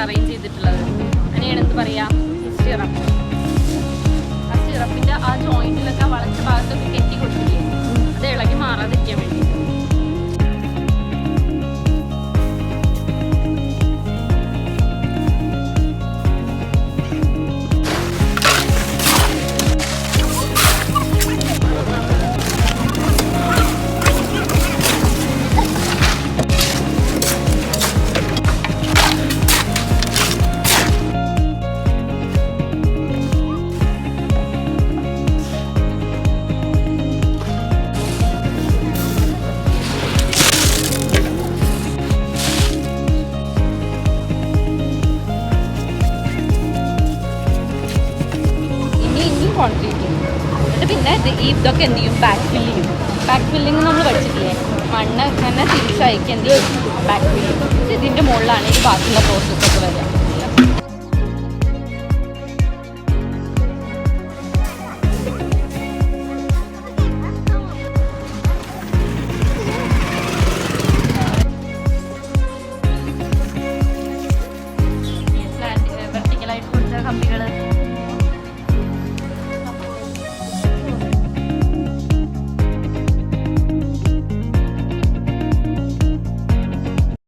Arrange ചെയ്തിട്ടുള്ളത്. അതിനെയാണ് എന്ത് പറയാ, സിറപ്പ്. ആ സിറപ്പിന്റെ ആ ജോയിന്റിലൊക്കെ വളച്ച ഭാഗത്തൊക്കെ കെട്ടി കൊടുക്കില്ലേ, അത് ഇളകി മാറാതിരിക്കാൻ വേണ്ടി. എന്നിട്ട് പിന്നെ ഇതൊക്കെ എന്ത് ചെയ്യും, ബാക്ക് ഫില്ല് ചെയ്യും. ബാക്ക് ഫില്ലിങ് നമ്മൾ പഠിച്ചിട്ടില്ലേ, മണ്ണ് തന്നെ തിരിച്ചയക്കുക എന്ത് ചെയ്യും, ബാക്ക് ഫില്ല് ചെയ്യും. ഇതിൻ്റെ മുകളിലാണ് ഈ ബാക്കിയുള്ള പ്രോസസ്സൊക്കെ വരിക. വെർട്ടിക്കലായിട്ട് കൊടുത്ത കമ്പികൾ